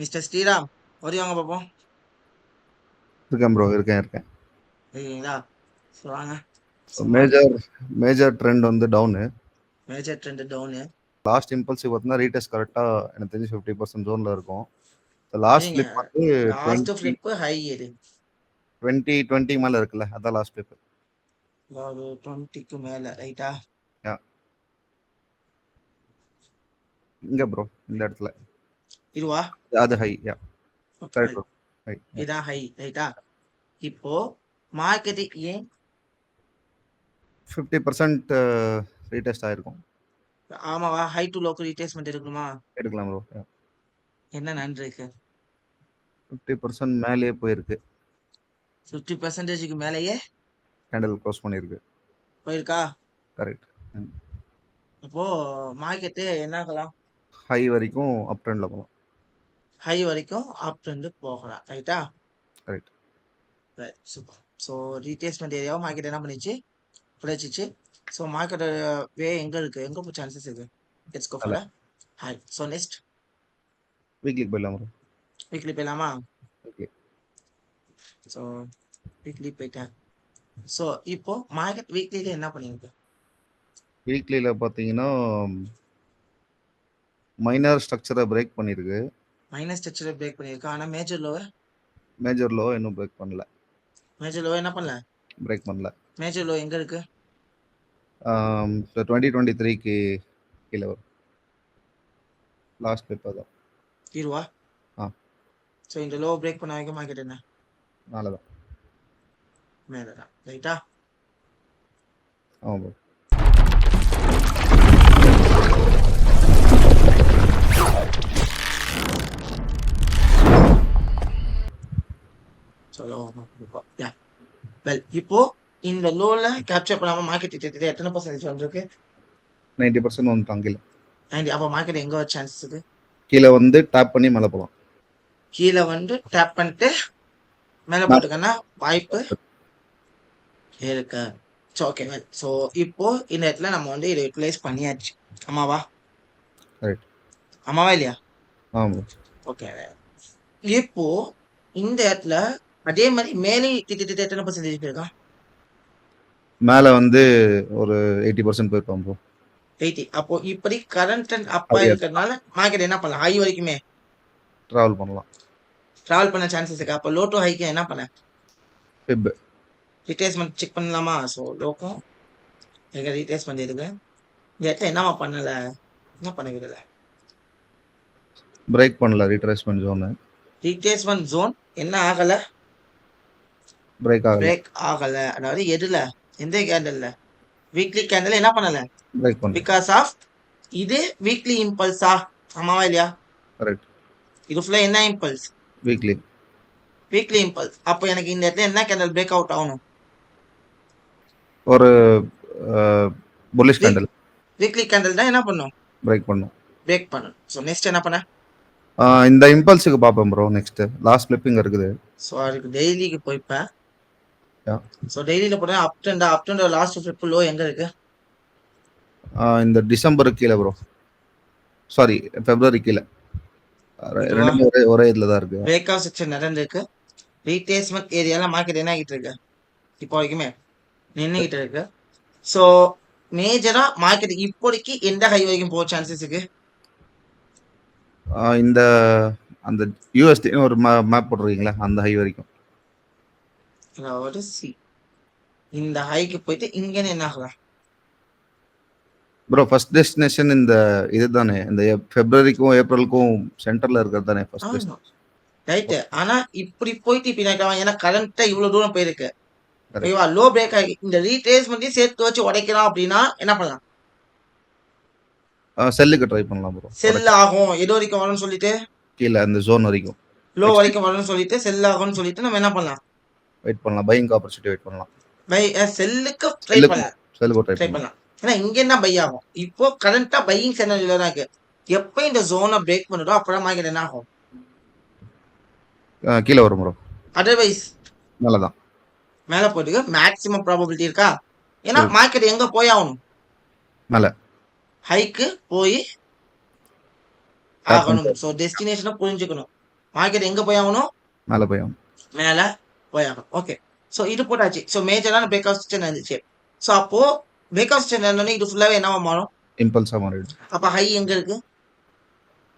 Mister Sriram, வருவாங்க பார்ப்போம். இருக்கேன் ப்ரோ, இருக்கேன். இருக்கீங்களா? ஸோ வாங்க. ஸோ மேஜர் மேஜர் ட்ரெண்ட் வந்து down. Major trend down. Last impulsive பார்த்தீங்கன்னா ரீடெஸ்ட் கரெக்டாக எனக்கு தெரிஞ்சு 50% ஜோனில் இருக்கும். லாஸ்ட் சரிங்க. ஃபிளிப் வந்து லாஸ்ட் ஃபிளிப்பு ஹை எது? 20 மேலே இருக்குல்ல, அதான் லாஸ்ட் ஃபிளிப். அதாவது 20க்கு மேலே ரைட்டா? இங்கே ப்ரோ, இந்த இடத்துல இதுவா? அது ஹை. Correct bro, high. இதான் ஹை ரைட்டா? இப்போ மார்க்கெட்டு ஏன் 50% ரீடெஸ்ட் ஆயிருக்கும். ஆமாவா? ஹை டு லோக்கு ரீட்ரேஸ்மெண்ட் எடுக்கணுமா? எடுக்கலாம் ப்ரோ. என்ன நன்றி இருக்கு? 50% மேலேயே போயிருக்கு. 50%க்கு மேலேயே கேண்டில் க்ளோஸ் பண்ணியிருக்கு. போயிருக்கா? கரெக்ட். அப்போ மார்க்கெட்டு என்ன ஆகலாம்? ஹை வரைக்கும் அப் ட்ரெண்டில் போகலாம். ஹை வரைக்கும் அப் ட்ரெண்ட் போகலாம் ரைட்டா? Correct. Right, super. So retracement ஏரியாவும் மார்க்கெட் என்ன பண்ணிச்சு? பிடிச்சிச்சு. ஸோ மார்க்கெட் வே எங்க இருக்கு? எங்க போய் சான்சஸ் இருக்கு? Let's go for high. So next weekly போயிடலாம் ப்ரோ. வீக்லி போயிடலாமா? ஓகே. ஸோ வீக்லி போயிட்டேன். ஸோ இப்போ மார்க்கெட் வீக்லியில என்ன பண்ணிருக்கு? வீக்லியில் பார்த்தீங்கன்னா மைனர் ஸ்ட்ரக்சரை பிரேக் பண்ணியிருக்கு. மைனஸ் ஸ்ட்ரக்சரை பிரேக் பண்ணிருக்கு. ஆனால் மேஜர் லோ இன்னும் பிரேக் பண்ணல. மேஜர் லோ என்ன பண்ணல? பிரேக் பண்ணல. மேஜர் லோ எங்க இருக்கு? 2023க்கு கீழே வரும். லாஸ்ட் பேப்பர் தான். தீர்வா? ஆ. ஸோ இந்த லோ பிரேக் பண்ண வைக்க மார்க்கெட் என்ன? மேலே தான். மேலே தான் ரைட்டா? ஆமாம் ப்ரோ. இப்போ இந்த லோல கேப்சர் பண்ணாம மார்க்கெட் எத்தனை பர்சன்டேஜ் வந்திருக்கு? 90% வந்துட்டாங்க கீழே. அப்போ மார்க்கெட் எங்க வர சான்சஸ் இருக்கு? கீழே வந்து டேப் பண்ணி மேலே போகலாம். கீழே வந்து டேப் பண்ணிட்டு மேலே போட்டுக்கன்னா வாய்ப்பு இருக்கு. So okay. ஸோ இப்போ இந்த இடத்துல நம்ம வந்து இதை யூட்டிலைஸ் பண்ணியாச்சு. ஆமாவா? ரைட். ஆமாவா இல்லையா? ஆமாம். ஓகே. இப்போ இந்த இடத்துல அதே மாதிரி மேலே எத்தனை பர்சன்டேஜ் போயிருக்கா? மேலே வந்து ஒரு 80% போயிருப்பான் ப்ரோ. 80. அப்போ இப்படி கரண்ட் அண்ட் அப்பா இருக்கிறதுனால மார்க்கெட் என்ன பண்ணலாம்? ஹை வரைக்குமே ட்ராவல் பண்ணலாம். ட்ராவல் பண்ண சான்சஸ் இருக்கு. அப்போ லோ டு ஹைக்கு என்ன பண்ண? ஃபிப் ரீட்ரேஸ்மெண்ட் செக் பண்ணலாமா? ஸோ லோக்கும் எங்க ரீட்ரேஸ்மெண்ட் இருக்கு. இந்த இடத்துல என்னமா பண்ணல? என்ன பண்ண விடல? பிரேக் பண்ணல ரீட்ரேஸ்மெண்ட் ஜோனு. ரீட்ரேஸ்மெண்ட் ஜோன் என்ன ஆகல? பிரேக் ஆகல. அதாவது எதுல? எந்த கேண்டல்ல? வீக்லி கேண்டல் என்ன பண்ணல? பிரேக் பண்ணல. பிகாஸ் ஆஃப் இது வீக்லி இம்பல்ஸா? ஆமாவா இல்லையா? கரெக்ட். இது ஃபுல்லா என்ன இம்பல்ஸ்? Weekly impulse. அப்போ எனக்கு இந்த இடத்துல என்ன கேண்டல் பிரேக் அவுட் ஆகணும்? ஒரு புல்லிஷ் கேண்டல். வீக்லி கேண்டல் தான் என்ன பண்ணும்? பிரேக் பண்ணும். ஸோ நெக்ஸ்ட் என்ன பண்ண? இந்த இம்பல்ஸுக்கு பார்ப்பேன் ப்ரோ. நெக்ஸ்ட் லாஸ்ட் ஃபிளிப்பிங் இருக்குது. ஸோ அதுக்கு டெய்லிக்கு போய்ப்பேன். ஸோ டெய்லியில் போனால் அப் ட்ரெண்ட் லாஸ்ட் ஃபிளிப் லோ எங்கே இருக்கு? இந்த டிசம்பருக்கு கீழே ப்ரோ. சாரி, பிப்ரவரி கீழே. ரெண்டுமே ஒரே இதில் தான் இருக்கு. பிரேக் அவுட் செக்ஷன் நடந்திருக்கு. ரீட்ரேஸ்மெண்ட் ஏரியால மார்க்கெட் என்ன ஆகிட்டு இருக்கு? இப்போ வரைக்குமே நின்றுகிட்டு இருக்கு. ஸோ மேஜரா மார்க்கெட் இப்போதைக்கு எந்த ஹை வரைக்கும் போக சான்சஸ் இருக்கு? இந்த அந்த யூஎஸ்டி ஒரு மேப் போட்டுருக்கீங்களா, அந்த ஹை வரைக்கும். அதாவது இந்த ஹைக்கு போயிட்டு இங்கே என்ன ஆகலாம் ப்ரோ? ஃபர்ஸ்ட் டெஸ்டினேஷன் இந்த இதுதானே, இந்த பிப்ரவரிக்கும் ஏப்ரலுக்கும் சென்டர்ல இருக்கிறது தானே ஃபர்ஸ்ட் டெஸ்டினேஷன். ரைட். ஆனா இப்படி போயிட்டு இப்ப ஏன்னா கரண்டா இவ்வளவு தூரம் போயிருக்கு. ஓகேவா? லோ பிரேக் ஆகி இந்த ரீட்ரேஸ்மெண்ட்டையும் சேர்த்து வச்சு உடைக்கலாம் அப்படின்னா என்ன பண்ணலாம்? செல்லுக்கு ட்ரை பண்ணலாம் ப்ரோ. செல் ஆகும். எது வரைக்கும் வரும்னு சொல்லிட்டு கீழே அந்த ஜோன் வரைக்கும், லோ வரைக்கும் வரும்னு சொல்லிட்டு செல் ஆகும்னு சொல்லிட்டு நம்ம என்ன பண்ணலாம்? வெயிட் பண்ணலாம். பையிங் ஆப்பர்ச்சுனிட்டி வெயிட் பண்ணலாம். செல்லுக்கு ட்ரை பண்ணலாம். செல்லுக்கு ட்ரை பண்ணலாம். ஏன்னா இங்க என்ன பை ஆகும்? இப்போ கரண்டா பையிங் சென்னரியில தான் இருக்கு. எப்ப இந்த ஜோனை பிரேக் பண்ணுதோ அப்பதான் மார்க்கெட் என்ன ஆகும்? கீழே வரும் ப்ரோ. அதர்வைஸ் மேலதான். மேல போயிட்டு மேக்ஸிமம் ப்ராபபிலிட்டி இருக்கா? ஏன்னா மார்க்கெட் எங்க போய் ஆகணும்? மேல ஹைக்கு போய் ஆகணும். ஸோ டெஸ்டினேஷனை புரிஞ்சுக்கணும். மார்க்கெட் எங்க போய் ஆகணும்? மேலே போய் ஆகும். மேல போய் ஆகணும். ஓகே. ஸோ இது போட்டாச்சு. ஸோ மேஜரான பிரேக் அவுட் ஸ்ட்ரென்த் இருந்துச்சு. ஸோ அப்போ பிரேக் அவுட் ஸ்ட்ரென்த் இருந்தோடனே இது ஃபுல்லாவே என்னவா மாறும்? இம்பல்ஸாக மாறிடும். அப்ப ஹை எங்க இருக்கு?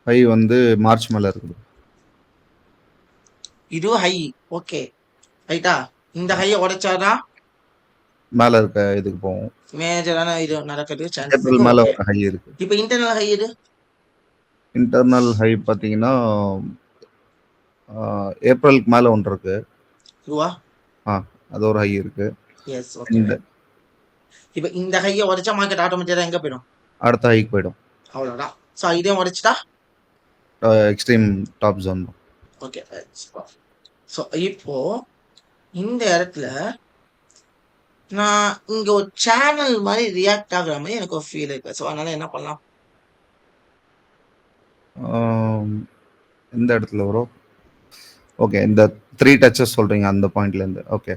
ஹை வந்து மார்ச் மேலே இருக்குது. இது ஹை. ஓகே ரைட்டா. இந்த ஹையை உடைச்சாதான் மேலே இருக்க இதுக்கு போவோம். மேஜரான இது நடக்கிறதுக்கு சான்ஸ் ஏப்ரல் இருக்கு. மேலே ஓகே. ஒரு ஹை இருக்கு. இப்போ இன்டர்னல் ஹை எது? இன்டர்னல் ஹை பார்த்தீங்கன்னா ஏப்ரலுக்கு மேலே ஒன்று இருக்கு. இதுவா? அது ஒரு ஹை இருக்கு. S okay. இப்போ இந்த ஹையை உடைச்சா மார்க்கெட் ஆட்டோமேட்டிக்கா எங்க போயிடும்? அடுத்த ஹைக்கு போயிடும். அவ்வளோதான். ஸோ இதையும் உடைச்சிட்டா எக்ஸ்ட்ரீம் டாப் ஜோன் தான். ஓகே. ஸோ இப்போ இந்த இடத்துல நான் இங்க ஒரு சேனல் மாதிரி ரியாக்ட் ஆகுற மாதிரி எனக்கு ஒரு ஃபீல் இருக்கு. ஸோ அதனால என்ன பண்ணலாம்? எந்த இடத்துல வரும்? ஓகே, இந்த 3 டச்சஸ் சொல்றீங்க அந்த பாயிண்ட்ல இருந்து. ஓகே,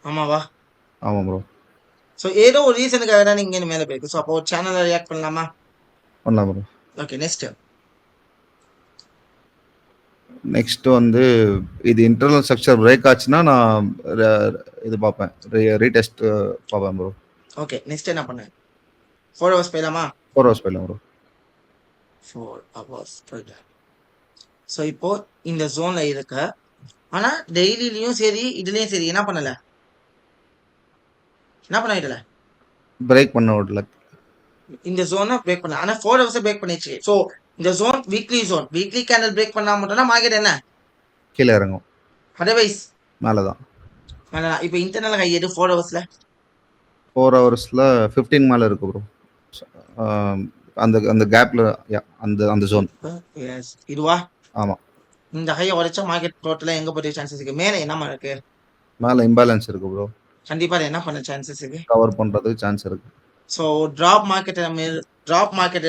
ஆமாவா? ஆமாம் ப்ரோ. ஸோ ஏதோ ஒரு ரீசனுக்காக தான் இங்கே மேலே போயிருக்கு. ஸோ அப்போ ஒரு சேனலை ரியாக்ட் பண்ணலாமா? பண்ணலாம் ப்ரோ. ஓகே. நெக்ஸ்ட் வந்து இது இன்டர்னல் ஸ்ட்ரக்சர் பிரேக் ஆச்சுன்னா நான் இது பார்ப்பேன், ரீடெஸ்ட் பார்ப்பேன் ப்ரோ. ஓகே. நெக்ஸ்ட் என்ன பண்ண? 4 ஹவர்ஸ் போயிடலாமா? 4 ஹவர்ஸ் போயிடலாம் ப்ரோ. 4 ஹவர்ஸ் போயிடலாம். ஸோ இப்போ இந்த ஜோன்ல இருக்க, ஆனா டெய்லிலையும் சரி இதுலயும் சரி என்ன பண்ணல பிரேக் பண்ண விடல. இந்த ஜோனை பிரேக் பண்ணல. ஆனா 4 ஹவர்ஸ் பிரேக் பண்ணிச்சு. ஸோ இந்த ஜோன் வீக்லி கேண்டில் பிரேக் பண்ணா மட்டும்தான் மார்க்கெட் என்ன கீழே இறங்கும். அதர்வைஸ் மேலே தான். இப்போ இன்டர்னல் ஹை எது 4 ஹவர்ஸ்ல? 4 ஹவர்ஸ்ல 15 மேலே இருக்கு ப்ரோ. அந்த அந்த கேப்ல அந்த ஜோன். எஸ். இதுவா? ஆமா. இந்த ஹையை உடைச்சா மார்க்கெட் டோட்டலா எங்க போற சான்சஸ் இருக்கு? மேலே என்ன இருக்கு? மேலே இம்பேலன்ஸ் இருக்கு ப்ரோ. கண்டிப்பா என்ன பண்ண சான்சஸ் இருக்கு? கவர் பண்றதுக்கு சான்ஸ் இருக்கு. ஸோ டிராப் மார்க்கெட்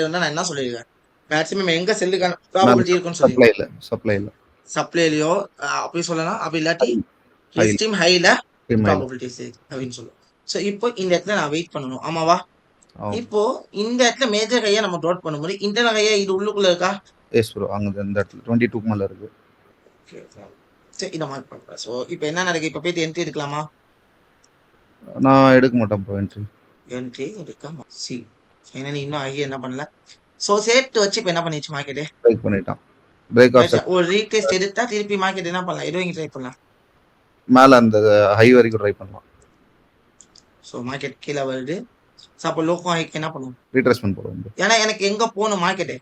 இருந்தா நான் என்ன சொல்லிருக்கேன்? மேக்ஸிமம் எங்க செல்லுக்கான ப்ராபபிலிட்டி இருக்குன்னு சொல்லி சப்ளைலயோ அப்படி சொல்லலாம். அப்படி இல்லாட்டி எக்ஸ்ட்ரீம் ஹைல ப்ராபபிலிட்டிஸ் அப்படின்னு சொல்லுவோம். ஸோ இப்போ இந்த இடத்துல நான் வெயிட் பண்ணணும். ஆமாவா? இப்போ இந்த இடத்துல மேஜர் ஹையா நம்ம ட்ராட் பண்ணும்போது இன்டர்னல் ஹையா இது உள்ளுக்குள்ள இருக்கா? Yes bro. அங்க இந்த இடத்துல 22 மேல இருக்கு. சரி, இத மார்க் பண்றேன். சோ இப்போ என்ன நடக்குது? இப்போ போய் என்ட்ரி எடுக்கலாமா? நான் எடுக்க மாட்டேன் ப்ரோ. என்ட்ரி எடுக்காம சி ஃபைனலி இன்னும் ஹை என்ன பண்ணல. சோ சேர்த்து வச்சு இப்போ என்ன பண்ணிச்சு மார்க்கெட்? பிரேக் பண்ணிட்டான். பிரேக் ஆஃப் ஒரு ரீடெஸ்ட் எடுத்தா திருப்பி மார்க்கெட் என்ன பண்ணலாம்? ஏதோ இங்க ட்ரை பண்ணலாம். மேல அந்த ஹை வரைக்கும் ட்ரை பண்ணலாம். சோ மார்க்கெட் கீழ வருது. சோ அப்போ லோக்கல் ஹைக்கு என்ன பண்ணுவோம்? ரீட்ரேஸ்மென்ட் போடுவோம். ஏன்னா எனக்கு எங்க போகணும் மார்க்கெட்?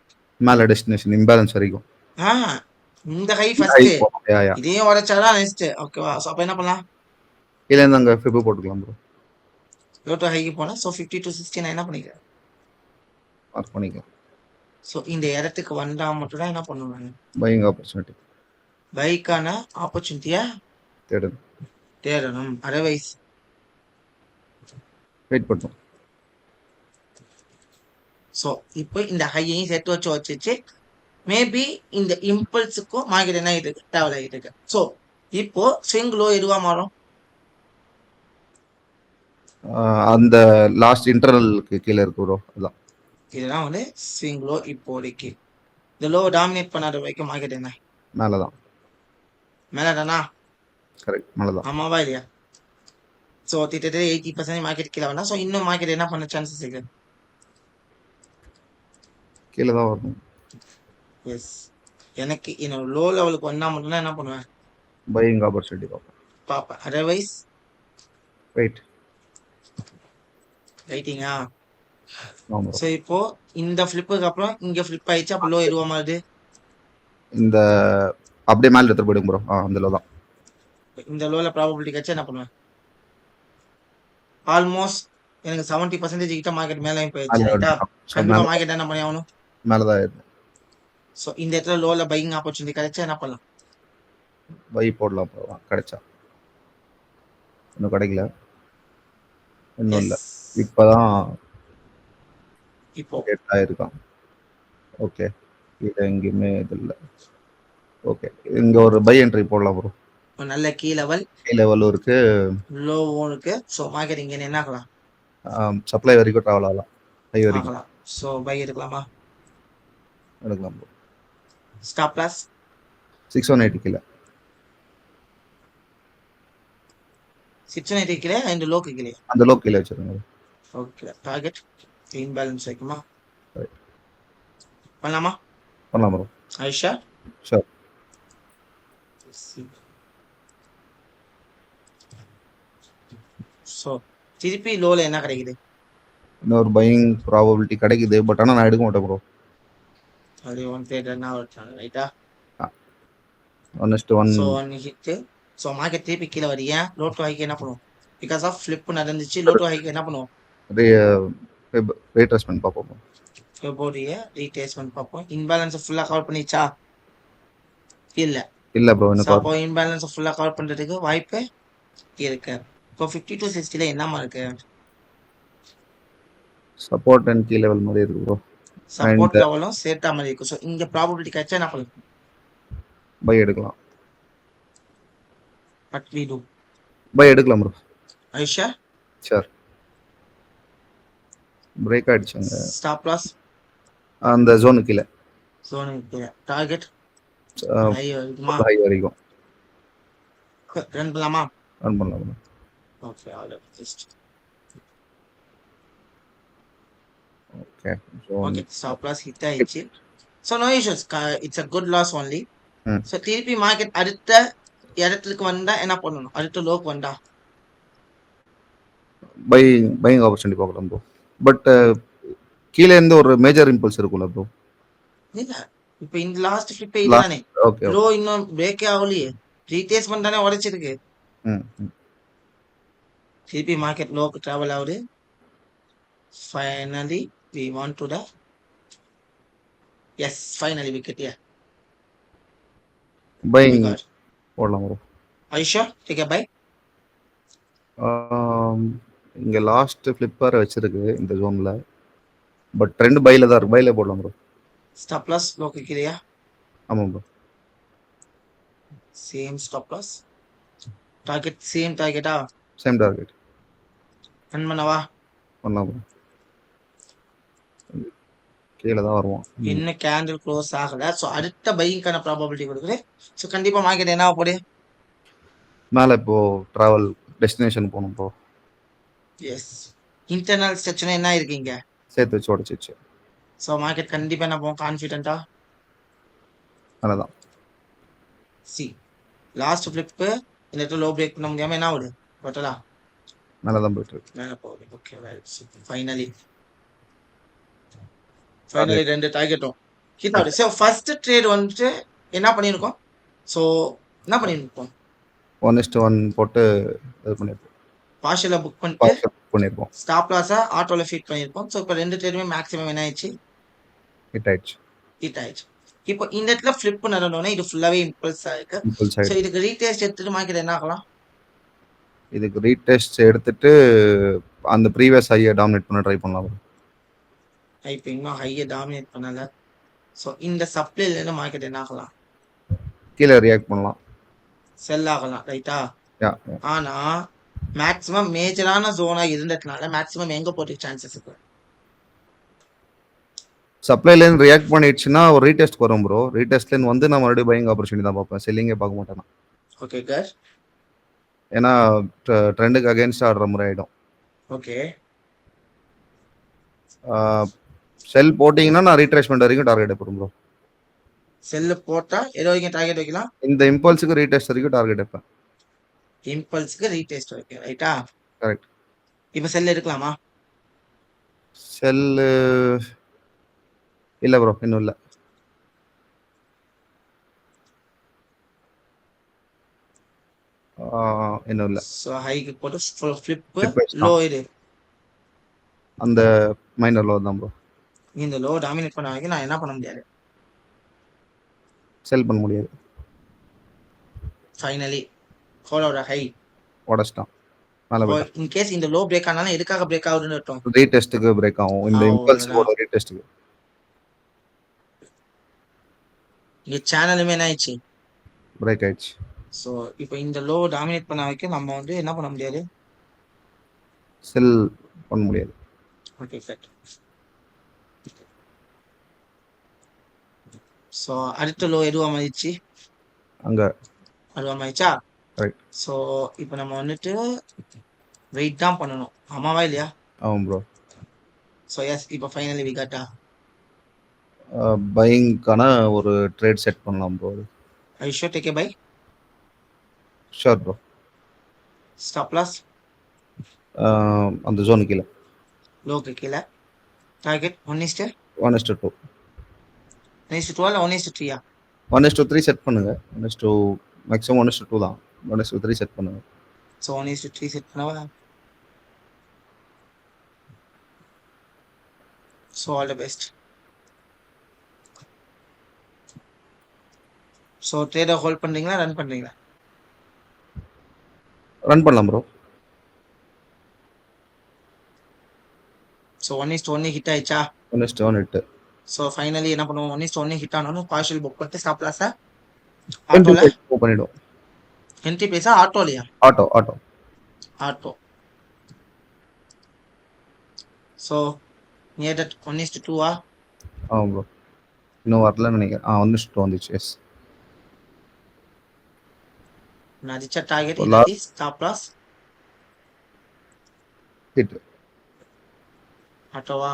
மேல டெஸ்டினேஷன் இம்பேலன்ஸ் வரைக்கும். இந்த ஹை ஃபர்ஸ்ட் இதையும் உடைச்சாதான் நெக்ஸ்ட். ஓகேவா? சோ அப்ப என்ன பண்ணலாம்? கீழ இருந்து அங்க ஃபிப் போட்டுக்கலாம் ப்ரோ. லோட்டோ ஹைக்கு போனா சோ 50 to 60 நான் என்ன பண்ணிக்கிறேன்? மார்க் பண்ணிக்கலாம். சோ இந்த இடத்துக்கு வந்தா மட்டும் தான் என்ன பண்ணுவாங்க? Buying opportunity. பைக்கான ஆப்பர்ச்சுனிட்டியா தேடணும். அதர்வைஸ் வெயிட் பண்ணும். ஸோ இப்போ இந்த ஹையையும் சேர்த்து வச்சு மேபி இந்த இம்பல்ஸுக்கும் மார்க்கெட் என்ன இருக்கு ட்ராவல் ஆகிட்டு இருக்கு. ஸோ இப்போ ஸ்விங் லோ எதுவா மாறும்? அந்த லாஸ்ட் இன்டர்னலுக்கு கீழே இருக்கு ப்ரோ. அதான் இதுதான் வந்து ஸ்விங் லோ. இப்போதைக்கு இந்த லோ டாமினேட் பண்ணாத வரைக்கும் மார்க்கெட் என்ன மேலதான். மேலதானா? கரெக்ட், மேலதான். ஆமாவா இல்லையா? ஸோ கிட்டத்தட்ட 80% மார்க்கெட் கீழே வேணா. ஸோ இன்னும் மார்க்கெட் என்ன பண்ண சான்சஸ் இருக்கு? கீழே தான் வரணும். எஸ். எனக்கு என்னோட லோ லெவலுக்கு வந்தா மட்டும்தான் என்ன பண்ணுவேன்? பையிங் ஆப்பர்ச்சுனிட்டி பார்ப்பேன். அதர்வைஸ் வெயிட்டிங்கா? ஸோ இப்போ இந்த ஃபிளிப்புக்கு அப்புறம் இங்க ஃபிளிப் ஆயிடுச்சு. அப்போ லோ எதுவா மாறுது? இந்த அப்படியே மேல எடுத்து போயிடும் ப்ரோ. அந்த லோ தான். இந்த லோல ப்ராபபிலிட்டி கட்சி என்ன பண்ணுவேன்? ஆல்மோஸ்ட் எனக்கு 70% கிட்ட மார்க்கெட் மேலே போயிடுச்சு. ரைட்டா? கண்டிப்பா மார்க்கெட் என்ன பண்ணி ஆகணும்? மேலதான் இருக்கு. ஸோ இந்த இடத்துல லோல பையிங் ஆப்பர்ச்சுனிட்டி கிடைச்சா என்ன பண்ணலாம்? பை போடலாம் ப்ரோ. கிடைச்சா. இன்னும் கிடைக்கல. இன்னும் இல்லை. இப்பதான் இப்போ இருக்கான். ஓகே, இது எங்கேயுமே இது இல்லை. ஓகே, இங்க ஒரு பை என்ட்ரி போடலாம் ப்ரோ. நல்ல கீ லெவல் இருக்கு, லோவும் இருக்கு. ஸோ மார்க்கெட் இங்க என்ன ஆகலாம்? சப்ளை வரைக்கும் டிராவல் ஆகலாம். ஹை வரைக்கும். ஸோ பை எடுக்கலாமா? எடுக்கலாம் ப்ரோ. ஸ்டாப் லாஸ் 680 கீழே. 680 கீழே அண்ட் லோக்கு கீழே. அந்த லோ கீழே வச்சிருங்க. ஓகே. டார்கெட் இன்பேலன்ஸ் வைக்குமா? Right. பண்ணலாமா? பண்ணலாம் ப்ரோ. ஐஷா ஷூர். ஸோ திருப்பி லோல என்ன கிடைக்குது? இன்னொரு பையிங் ப்ராபபிலிட்டி கிடைக்குது, பட் ஆனால் நான் எடுக்க மாட்டேன் ப்ரோ. அது 1 trade ரன் ஆகுது ரைட்டா? 1:1. So 1 hit. ஸோ மார்க்கெட் திருப்பி கீழே வரியா? லோ டு ஹைக்கு என்ன பண்ணுவோம்? பிகாஸ் ஆஃப் ஃபிளிப் நடந்துச்சு. லோ டு ஹைக்கு என்ன பண்ணுவோம்? ரீட்ரேஸ்மெண்ட் பார்ப்போம். ஃபெப்ரவரிய ரீடேஸ்மெண்ட் பார்ப்போம். இன்பேலன்ஸ் ஃபுல்லா கவர் பண்ணிச்சா? இல்ல. இல்ல ப்ரோ, ஸோ இன்னும் அப்போ இன்பேலன்ஸ் ஃபுல்லா கவர் பண்றதுக்கு வாய்ப்பு இருக்கு. இப்போ 50 to 60ல என்னமா இருக்கு? சப்போர்ட் அண்ட் கீ லெவல் மாதிரி இருக்கு ப்ரோ. சப்போர்ட் லெவலும் சேர்த்தா மாதிரி இருக்கு. ஸோ இங்க ப்ராபபிலிட்டி கிடைச்சா என்ன பண்ணும்? பை எடுக்கலாம். What we do? பை எடுக்கலாம் ப்ரோ. ஐஷா ஷூர். பிரேக் ஆயிடுச்சுங்க ஸ்டாப் லாஸ் அந்த ஜோனுக்கு கீழே. ஜோனுக்கு டார்கெட் ஹை இருக்குமா? ஹை வரைக்கும் ரன் பண்ணலாமா? ரன் பண்ணலாம் bro. Okay all just okay. Okay stop loss hit ஆயிடுச்சு. So no issues. It's a good loss only. So திருப்பி மார்க்கெட் அடுத்த இடத்துக்கு வந்தா என்ன பண்ணணும்? அடுத்த லோக்கு வந்தா பையிங் ஆப்பர்ச்சுனிட்டி பார்க்கலாம் ப்ரோ. பட் கீழே இருந்து ஒரு மேஜர் இம்பல்ஸ் இருக்கும்ல ப்ரோ. இல்ல இப்போ இந்த லாஸ்ட் ஃபிளிப் இதுதானே. ஓகே. லோ இன்னும் பிரேக்கே ஆகலையே. ரீடேஸ்மெண்ட் தானே உடைச்சிருக்கு. திருப்பி மார்க்கெட் லோக்கு டிராவல் ஆகுது. Finally we want to the yes finally we get here. Buying போடலாம் bro. Aisha take a buy. இங்க லாஸ்ட் ஃபிளிப்பர் வச்சிருக்கு இந்த ஜோன்ல, பட் ரெண்டு பைல தான் இருக்கு. பைல போடலாம் ப்ரோ. ஸ்டாப் லாஸ் லோக்கு கீழயா? ஆமா bro. Same stop loss. Target same டார்கெட்டா? Same target. ரன் பண்ணவா? பண்ணலாம் ப்ரோ. கீழே தான் வருவோம். இன்னும் கேண்டில் க்ளோஸ் ஆகல. ஸோ அடுத்த பையிங்கான ப்ராபபிலிட்டி கொடுக்குது. ஸோ கண்டிப்பா மார்க்கெட் என்ன போடு? மேலே இப்போ டிராவல் டெஸ்டினேஷன் போகணும் ப்ரோ. எஸ் இன்டர்னல் ஸ்ட்ரக்சர் என்ன இருக்கீங்க சேர்த்து வச்சு உடச்சிச்சு. ஸோ மார்க்கெட் கண்டிப்பா என்ன போகும்? கான்ஃபிடென்ட்டா? நல்லதான். சி லாஸ்ட் ஃபிளிப்பு இந்த லோ பிரேக் பண்ண முடியாம என்ன ஆகுது? டோட்டலா நல்லதான் போயிட்டு இருக்கு. மேலே போகுது. ஓகே வெல் ஃபைனலி ரெண்டு டார்கெட்டும் ஹிட் ஆகுது. ஸோ ஃபர்ஸ்ட் ட்ரேட் வந்துட்டு என்ன பண்ணியிருக்கோம்? ஸோ என்ன பண்ணியிருக்கோம்? 1:1 போட்டு இது பண்ணிருப்போம். பார்ஷியலா புக் பண்ணிட்டு பண்ணிருப்போம். ஸ்டாப் லாஸா ஆட்டோல ஃபீட் பண்ணியிருப்போம். ஸோ இப்போ ரெண்டு ட்ரேடுமே மேக்ஸிமம் என்ன ஆயிடுச்சு? ஹிட் ஆயிடுச்சு. ஹிட் ஆயிடுச்சு. இப்போ இந்த இடத்துல ஃபிளிப் நடந்தோடனே இது ஃபுல்லாவே இம்பல்ஸ் ஆயிருக்கு. ஸோ இதுக்கு ரீடெஸ்ட் எடுத்துட்டு மார்க்கெட் என்ன ஆகலாம்? இதுக்கு ரீடெஸ்ட் எடுத்துட்டு அந்த ப்ரீவியஸ் ஹையை டாமினேட் பண்ண ட்ரை பண்ணலாம். இப்போ இன்னும் ஹையை டாமினேட் பண்ணல. ஸோ இந்த சப்ளைல இருந்து மார்க்கெட் என்ன ஆகலாம்? கீழே ரியாக்ட் பண்ணலாம். செல் ஆகலாம் ரைட்டா? ஆனா மேக்ஸிமம் மேஜரான ஜோனா இருந்ததுனால மேக்ஸிமம் எங்க போறதுக்கு சான்சஸ் இருக்கு? சப்ளைல இருந்து ரியாக்ட் பண்ணிடுச்சுன்னா ஒரு ரீடெஸ்ட் வரும் ப்ரோ. ரீடெஸ்ட்ல இருந்து வந்து நான் மறுபடியும் பையிங் ஆப்பர்ச்சுனிட்டி தான் பார்ப்பேன். செல்லிங்கே பார்க்க மாட்டேன். ஓகே கர். ஏன்னா ட்ரெண்டுக்கு அகைன்ஸ்ட் ஆடுற மாதிரி ஆயிடும். ஓகே. செல் போட்டிங்கன்னா நான் ரீட்ரேஸ்மெண்ட் வரைக்கும் டார்கெட் வைப்பேன் ப்ரோ. செல் போட்டா எது வரைக்கும் டார்கெட் வைக்கலாம்? இந்த இம்பல்ஸுக்கு ரீடெஸ்ட் வரைக்கும் டார்கெட் வைப்பேன். இம்பல்ஸ்க்கு ரீடெஸ்ட் வரைக்கும் ரைட்டா? கரெக்ட். இப்போ செல் எடுக்கலாமா? செல் இல்ல ப்ரோ, இன்னும் இல்ல. இன்னும் இல்ல. சோ ஹைக்கு போட்டு ஃபிளிப் லோ இது அந்த மைனர் லோ தான் ப்ரோ. இந்த லோ டாமினேட் பண்ண வரைக்கும் நான் என்ன பண்ண முடியாது? செல் பண்ண முடியாது. ஃபைனலி ஃபாலோட ஹை உடைச்சிட்டான். மேல போய் இன் கேஸ் இந்த லோ பிரேக் ஆனாலும் எதுக்காக பிரேக் ஆகுதுன்னு அர்த்தம்? ரீடெஸ்ட்க்கு பிரேக் ஆகும். இந்த இம்பல்ஸ்வோட ரீடெஸ்ட்க்கு. இந்த சேனலுமே என்ன ஆயிடுச்சு? பிரேக் ஆயிடுச்சு. ஸோ இப்போ இந்த லோ டாமினேட் பண்ண வரைக்கும் நம்ம வந்து என்ன பண்ண முடியாது? செல் பண்ண முடியாது. Okay sir. ஸோ அடுத்த லோ எதுவும் ஆயிடுச்சு, அங்கே அதுவும் ஆயிடுச்சா. ரைட். ஸோ இப்போ நம்ம வந்துட்டு வெயிட் தான் பண்ணணும், ஆமாவா இல்லையா? ஆமாம் ப்ரோ. ஸோ எஸ், இப்போ ஃபைனலி வி காட்டா பையிங்க்கான ஒரு ட்ரேட் செட் பண்ணலாம் bro. I sure take a buy. Sure bro. Stop loss அந்த ஜோனு கீழே லோக்கு கீழே. டார்கெட் 1:2 1:2 1:2 இல்லை 1:3? 1:3 செட் பண்ணுங்க. 1:2 மேக்ஸிமம் 1:2 தான். 1:3 செட் பண்ணுங்க. ஸோ 1:3 செட் பண்ணவா? So all the best. So ட்ரேடை ஹோல்ட் பண்ணுறீங்களா, ரன் பண்ணுறீங்களா? ரன் பண்ணலாம் ப்ரோ. ஸோ 1:1 ஹிட் ஆயிடுச்சா? 1:1 ஹிட். ஸோ ஃபைனலி என்ன பண்ணுவோம், 1:1 ஹிட் ஆனாலும் பார்ஷியல் புக் பண்ணிட்டு ஸ்டாப் லாஸை என்ட்ரி ஆட்டோவில் பிரைஸ் பண்ணிடும். என்ட்ரி பேஸா ஆட்டோலையா? Auto auto auto. So near that 1:2 ஆமாம் ப்ரோ. இன்னும் வரலன்னு நினைக்கிறேன். 1:2 வந்துச்சு. எஸ். நான் அடிச்ச டார்கெட் So, இல்லாட்டி ஸ்டாப் லாஸ் ஹிட். ஆட்டோவா?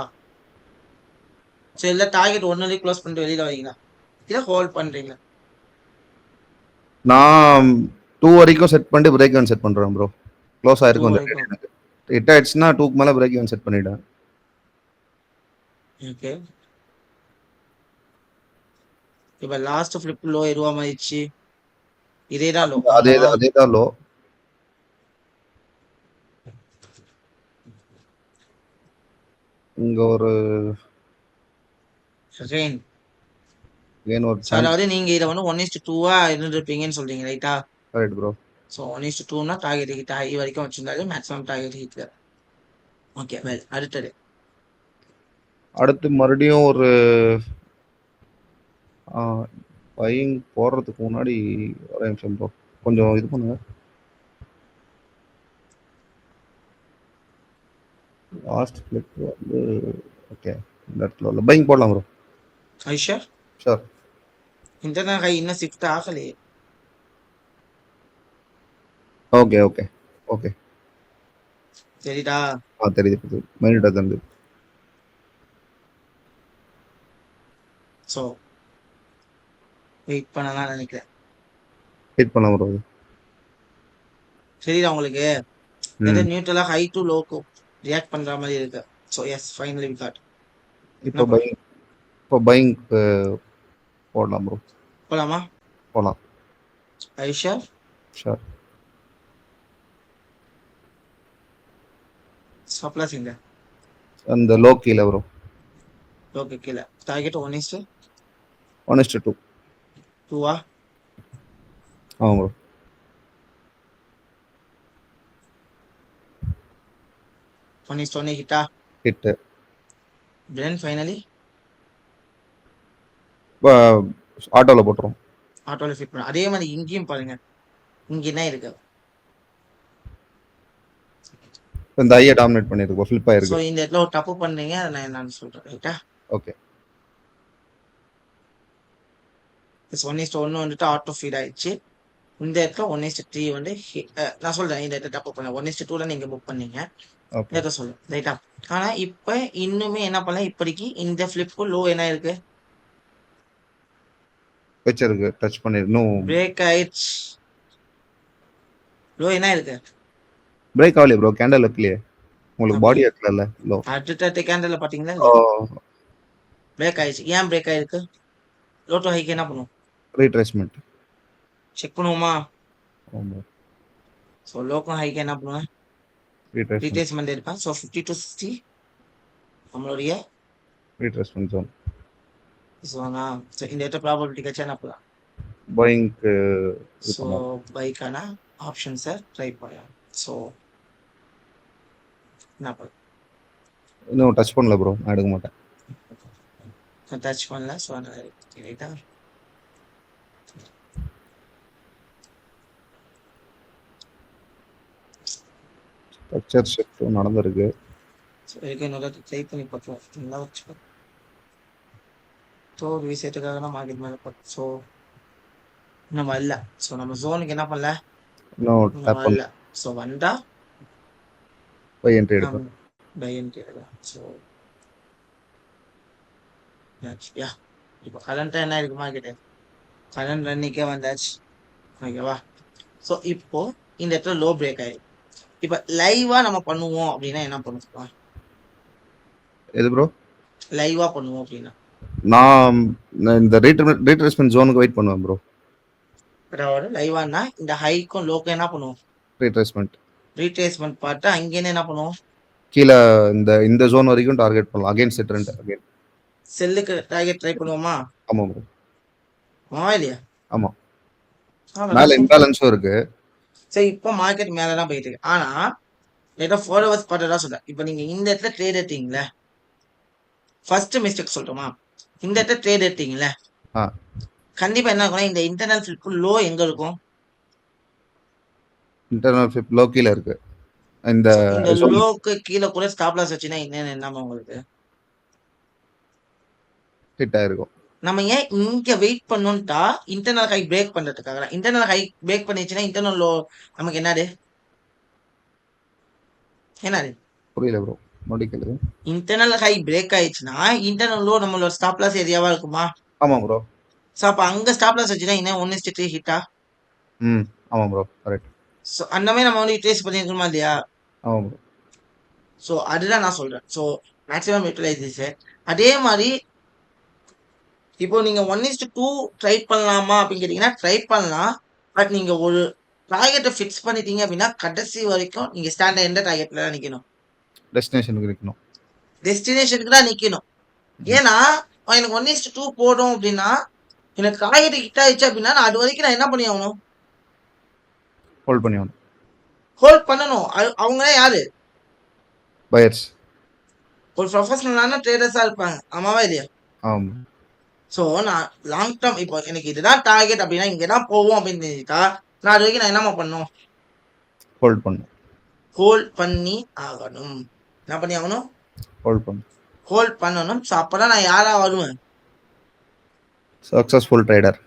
ஸோ இல்லை டார்கெட் ஒன்றுலேயே க்ளோஸ் பண்ணிட்டு வெளியில் வரீங்களா, இல்லை ஹோல்ட் பண்ணுறீங்களா? நான் 2 வரைக்கும் செட் பண்ணிட்டு பிரேக் ஈவன் செட் பண்ணுறேன் ப்ரோ. க்ளோஸ் 2 ஆயிருக்கும் இந்த வரைக்கும். trade எனக்கு. ஹிட் ஆயிடுச்சுன்னா 2க்கு மேலே பிரேக் ஈவன் செட் பண்ணிவிட்டேன். ஓகே. இப்போ லாஸ்ட் ஃபிளிப் லோ எதுவாமாயிடுச்சு, இதே தான் லோ. அதே தான் லோ. இங்க ஒரு ரெயின். ஒரு அதாவது நீங்க இதை வந்து 1:2 இருந்திருப்பீங்கன்னு சொல்றீங்க, ரைட்டா? Right bro. ஸோ 1:2னா டார்கெட் ஹிட் ஹை வரைக்கும் வச்சிருந்தாரு, maximum target hit. Okay well. அடுத்து மறுபடியும் ஒரு பையிங் போடுறதுக்கு முன்னாடி ஒரு நிமிஷம் ப்ரோ, கொஞ்சம் இது பண்ணுங்க. லாஸ்ட் கிளிக் வந்து ஓகே, இந்த இடத்துல இல்லை. பையிங் போடலாம் bro. Eicher sure. Internal high இன்னும் ஷிஃப்ட் ஆகலையே. ஓகே ஓகே ஓகே சரிடா. தெரியுது. மைனியூட்டாக தெரியுது. ஸோ வெயிட் பண்ணலாம் நினைக்கிறேன். ஹிட் பண்ணலாம் ப்ரோ. சரிடா, உங்களுக்கு நியூட்ரலா ஹை டு லோக்கு ரியாக்ட் பண்ற மாதிரி இருக்கு. So yes, finally we got. இப்போ பையிங் போடலாம் ப்ரோ. போலாமா? போகலாம். ஐஷர் ஷோர். ஸ்டாப் லாஸ் எங்க? அந்த லோ கீழே ப்ரோ. லோக்கு கீழே. டார்கெட் 1:2 1:2 ஆமாம் ப்ரோ. 1:1 ஹிட்டா? ஹிட்டு. தென் ஃபைனலி இப்போ ஆட்டோவில் போட்டுரும். ஆட்டோவில் ஃபிட் பண்ண. அதே மாதிரி இங்கேயும் பாருங்க, இங்க என்ன இருக்கு, இந்த ஐயை டாமினேட் பண்ணிருக்கு, ஃபிளிப் ஸோ ஆயிருக்கு. இந்த இடத்துல ஒரு தப்பு பண்ணீங்க, அதை நான் என்னன்னு சொல்றேன், ரைட்டா? ஓகே. 1:1 வந்துட்டு ஆட்டோ ஃபீட் ஆயிடுச்சு. இந்த இடத்துல 1:3 வந்து நான் சொல்றேன், இந்த இடத்துல தப்பு பண்ண 1:2ல நீங்க புக் பண்ணீங்க, இதை சொல்லுங்க, ரைட்டா? ஆனா இப்ப இன்னுமே என்ன பண்ணலாம், இப்படிக்கு இந்த ஃபிளிப்பு லோ என்ன இருக்கு, வச்சிருக்கு, டச் பண்ணிருக்கணும். பிரேக் ஆயிடுச்சு. லோ என்ன இருக்கு, பிரேக் ஆகலையே ப்ரோ. கேண்டல் வைக்கலையே உங்களுக்கு, பாடி வைக்கல. லோ அடுத்த கேண்டல்ல பாத்தீங்களா, பிரேக் ஆயிடுச்சு. ஏன் பிரேக் ஆயிருக்கு? லோ டு ஹைக்கு என்ன பண்ணுவோம், ரீட்ரேஸ்மெண்ட் செக் பண்ணுவோமா? ஆமா. ஸோ லோக்கும் ஹைக்கு என்ன பண்ணுவேன், ரீட்ரேஸ்மெண்ட் இருப்பேன். ஸோ 50 to 60 நம்மளுடைய ரீட்ரேஸ்மெண்ட் ஜோன். ஸோனா. ஸோ இந்த இடத்துல ப்ராபபிலிட்டி கட்சி என்ன பண்ணலாம், பையிங்க்கு. ஸோ பைக்கான ஆப்ஷன்ஸை ட்ரை பண்ணலாம். ஸோ என்ன பண்ணலாம், இன்னும் டச் பண்ணல ப்ரோ, நான் எடுக்க மாட்டேன். டச் பண்ணல. ஸோ ரைட்டா, ஸ்ட்ரக்சர் ஷிஃப்ட் நடந்திருக்கு. ஸோ இதுக்கு இன்னொரு ட்ரை பண்ணி பார்க்கலாம். நல்லா வச்சு ஸோ ரீசெட்டுக்காக தான் மார்க்கெட் மேலே போட்டு. ஸோ நம்ம வரல. ஸோ நம்ம ஜோனுக்கு என்ன பண்ணல, இன்னும் நம்ம டேப் வரல. ஸோ வந்தா பை என்ட்ரி நம்ம எடுப்பேன். பை என்ட்ரி எடுக்கலாம். ஸோ யா இப்போ கரண்ட்டாக என்ன இருக்கு மார்க்கெட்டு, கரண்ட் ரன்னிக்கே வந்தாச்சு. ஓகேவா? ஸோ இப்போ இந்த இடத்துல லோ பிரேக் ஆயிருக்கு. இப்போ லைவா நம்ம பண்ணுவோம் அப்படின்னா என்ன பண்ணுவோம்? எது ப்ரோ? லைவா பண்ணுவோம் அப்படின்னா நான் இந்த ரீட்ரேஸ்மெண்ட் ஜோனுக்கு வெயிட் பண்ணுவேன் ப்ரோ. அதாவது லைவானா இந்த ஹைக்கும் லோக்கும் என்ன பண்ணுவோம், ரீட்ரேஸ்மெண்ட் ரீட்ரேஸ்மெண்ட் பார்த்து அங்கேருந்து என்ன பண்ணுவோம், கீழே இந்த ஜோன் வரைக்கும் டார்கெட் பண்ணலாம். Again trend again. செல்லுக்கு டார்கெட் ட்ரை பண்ணுவோமா? ஆமாம் ப்ரோ. ஆமா இல்லையா? ஆமாம். அவ்வளவுதான், மேலே simple. இம்பேலன்ஸும் இருக்கு. சரி இப்போ மார்க்கெட் மேல தான் போயிட்டு இருக்கு. ஆனா லேட்டா 4 hours பார்த்து தான் சொல்றேன். இப்போ நீங்க இந்த இடத்துல ட்ரேட் எடுத்தீங்களே, ஃபர்ஸ்ட் மிஸ்டேக் சொல்லட்டுமா, இந்த இடத்துல ட்ரேட் எடுத்தீங்களே, ஆ கண்டிப்பா என்ன இருக்கும்னா இந்த இன்டர்னல் ஃபிளிப் லோ எங்க இருக்கும், இன்டர்னல் ஃபிப் லோ கீழே இருக்கு. இந்த So, இந்த zone லோக்கு கீழே கூட ஸ்டாப் லாஸ் வச்சுன்னா என்னன்னு என்னமா உங்களுக்கு, ஹிட் ஆயிருக்கும். நம்ம ஏன் இங்க வெயிட் பண்ணோம்ட்டா இன்டர்னல் ஹை பிரேக் பண்றதுக்காக. இன்டர்னல் ஹை பிரேக் பண்ணிச்சுன்னா இன்டர்னல் லோ நமக்கு என்னது, என்னது புரியல ப்ரோ, மறுபடியும் கேளு. இன்டர்னல் ஹை பிரேக் ஆயிடுச்சுன்னா இன்டர்னல் லோ நம்மளோட ஸ்டாப் லாஸ் ஏரியாவா இருக்குமா? ஆமாம் ப்ரோ. ஸோ அப்போ அங்க ஸ்டாப் லாஸ் வச்சுன்னா என்ன 1:3 ஹிட்டா? ம் ஆமாம் ப்ரோ, கரெக்ட். ஸோ அந்த மாதிரி நம்ம வந்து யூட்டிலைஸ் பண்ணிருக்கோமா இல்லையா? ஆமாம் ப்ரோ. ஸோ அதுதான் நான் சொல்றேன். So maximum utilization. அதே மாதிரி இப்போ நீங்க 1:2 ட்ரை பண்ணலாமா அப்படின்னு கேட்டீங்கன்னா ட்ரை பண்ணலாம். பட் நீங்க ஒரு டார்கெட்டை ஃபிக்ஸ் பண்ணிட்டீங்க அப்படின்னா கடைசி வரைக்கும் நீங்க ஸ்டாண்டர்ட் எந்த டார்கெட்ல தான் நிக்கணும், டெஸ்டினேஷனுக்கு இருக்கணும். டெஸ்டினேஷனுக்கு தான் நிக்கணும். ஏன்னா எனக்கு 1:2 போடும் அப்படின்னா எனக்கு டார்கெட் ஹிட் ஆயிடுச்சு அப்படின்னா நான் அது வரைக்கும் நான் என்ன பண்ணி ஆகணும், ஹோல்ட் பண்ணி ஆகணும். ஹோல்ட் பண்ணணும். அவங்க யாரு, பயர்ஸ். ஒரு ப்ரொஃபஷனலான ட்ரேடர்ஸா இருப்பாங்க. ஆமாவா இல்லையா? ஆமாம். ஸோ நான் லாங் டேர்ம் இப்போ எனக்கு இதுதான் டார்கெட் அப்படின்னா இங்கே தான் போவோம் அப்படின்னு தெரிஞ்சுட்டா நான் அது வரைக்கும் நான் என்னம்மா பண்ணணும், ஹோல்ட் பண்ணும். ஹோல்ட் பண்ணி ஆகணும். என்ன பண்ணி ஆகணும், ஹோல்ட் பண்ணும். ஹோல்ட் பண்ணணும். ஸோ அப்பதான் நான் யாரா வருவேன், சக்ஸஸ்ஃபுல் ட்ரேடர்.